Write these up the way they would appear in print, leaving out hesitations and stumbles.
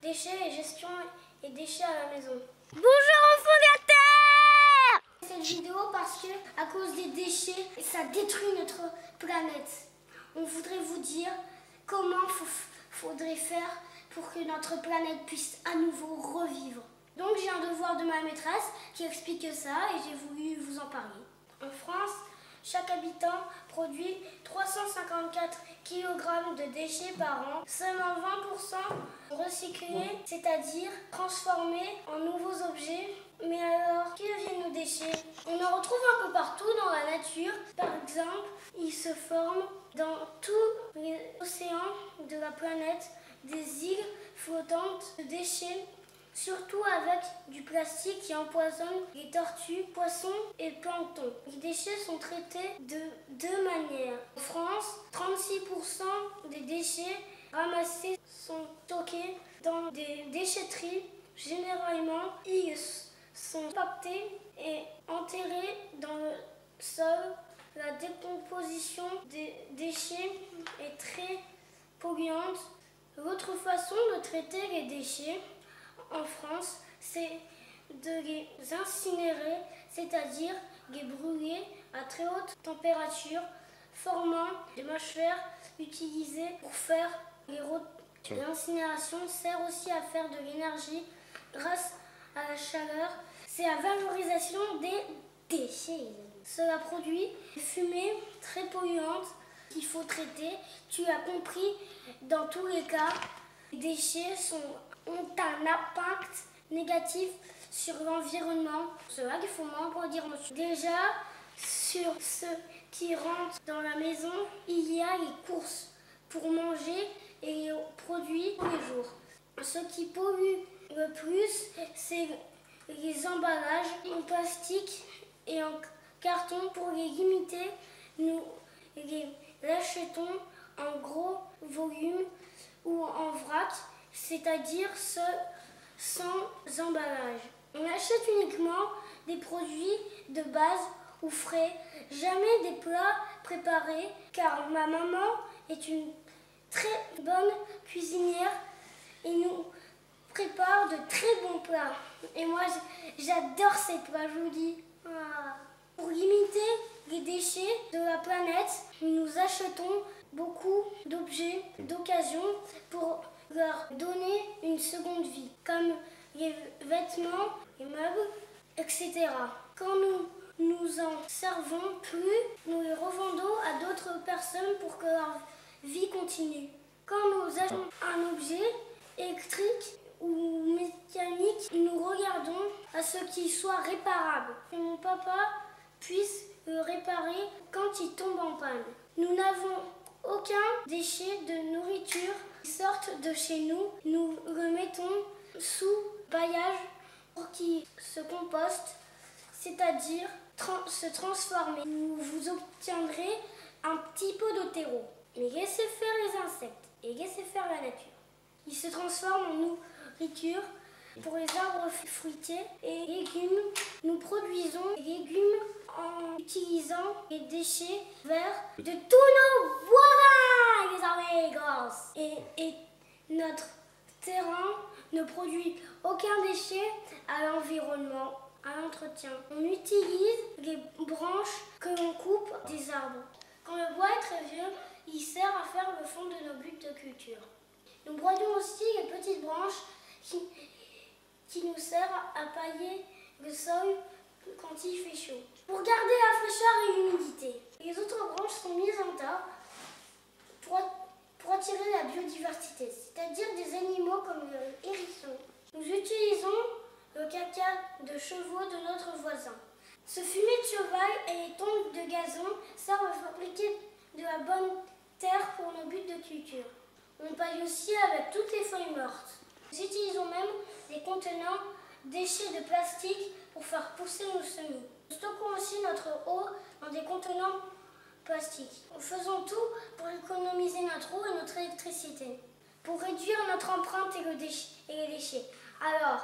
Déchets et gestion et déchets à la maison. Bonjour enfants de la Terre! Cette vidéo parce que à cause des déchets, ça détruit notre planète. On voudrait vous dire comment faudrait faire pour que notre planète puisse à nouveau revivre. Donc j'ai un devoir de ma maîtresse qui explique ça et j'ai voulu vous en parler. En France, chaque habitant produit 354 kg de déchets par an. Seulement 20% recyclés, c'est-à-dire transformés en nouveaux objets. Mais alors, qui deviennent nos déchets? On en retrouve un peu partout dans la nature. Par exemple, ils se forment dans tous les océans de la planète, des îles flottantes de déchets, surtout avec du plastique qui empoisonne les tortues, poissons et le plancton. Les déchets sont traités de deux manières. En France, 36% des déchets ramassés sont stockés dans des déchetteries. Généralement, ils sont pactés et enterrés dans le sol. La décomposition des déchets est très polluante. L'autre façon de traiter les déchets en France, c'est de les incinérer, c'est-à-dire les brûler à très haute température, formant des mâchures utilisées pour faire les routes. L'incinération sert aussi à faire de l'énergie grâce à la chaleur. C'est la valorisation des déchets. Cela produit des fumées très polluantes qu'il faut traiter. Tu as compris, dans tous les cas, les déchets ont un impact négatif sur l'environnement. C'est là qu'il faut m'en dire. Déjà, sur ce qui rentre dans la maison, il y a les courses pour manger et les produits tous les jours. Ce qui pollue le plus, c'est les emballages en plastique et en carton. Pour les limiter, nous les achetons en gros volume ou en vrac, c'est-à-dire sans emballage. On achète uniquement des produits de base ou frais, jamais des plats préparés, car ma maman est une très bonne cuisinière et nous prépare de très bons plats. Et moi, j'adore ces plats, je vous dis. Pour limiter les déchets de la planète, nous achetons beaucoup d'objets d'occasion pour leur donner une seconde vie, comme les vêtements, les meubles, etc. Quand nous en servons plus, nous les revendons à d'autres personnes pour que leur vie continue. Quand nous achetons un objet électrique ou mécanique, nous regardons à ce qu'il soit réparable, que mon papa puisse le réparer quand il tombe en panne. Nous n'avons aucun déchet de nourriture qui sorte de chez nous. Nous le mettons sous paillage pour qu'il se composte, c'est-à-dire se transformer. Vous obtiendrez un petit peu de terreau. Mais laissez faire les insectes et laissez faire la nature. Ils se transforment en nourriture pour les arbres fruitiers et légumes. Nous produisons des légumes en utilisant les déchets verts de tous nos voisins, les amigos. Et notre terrain ne produit aucun déchet à l'environnement, à l'entretien. On utilise les branches que l'on coupe des arbres. Quand le bois est très vieux, il sert à faire le fond de nos buts de culture. Nous broyons aussi les petites branches qui nous servent à pailler le sol quand il fait chaud. Pour garder la fraîcheur et l'humidité, les autres branches sont mises en tas pour attirer la biodiversité, c'est-à-dire des animaux comme le hérisson. Nous utilisons le caca de chevaux de notre voisin. Ce fumier de cheval et les tongs de gazon servent à fabriquer de la bonne terre pour nos buts de culture. On paille aussi avec toutes les feuilles mortes. Nous utilisons même des contenants déchets de plastique pour faire pousser nos semis. Nous stockons aussi notre eau dans des contenants plastiques. Nous faisons tout pour économiser notre eau et notre électricité, pour réduire notre empreinte et les déchets. Alors,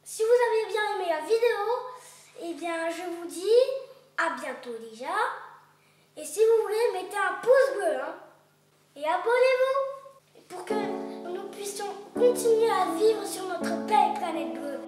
si vous avez bien aimé la vidéo, eh bien je vous dis à bientôt déjà. Et si vous voulez, mettez un pouce bleu et abonnez-vous pour que nous puissions continuer à vivre sur notre belle planète bleue.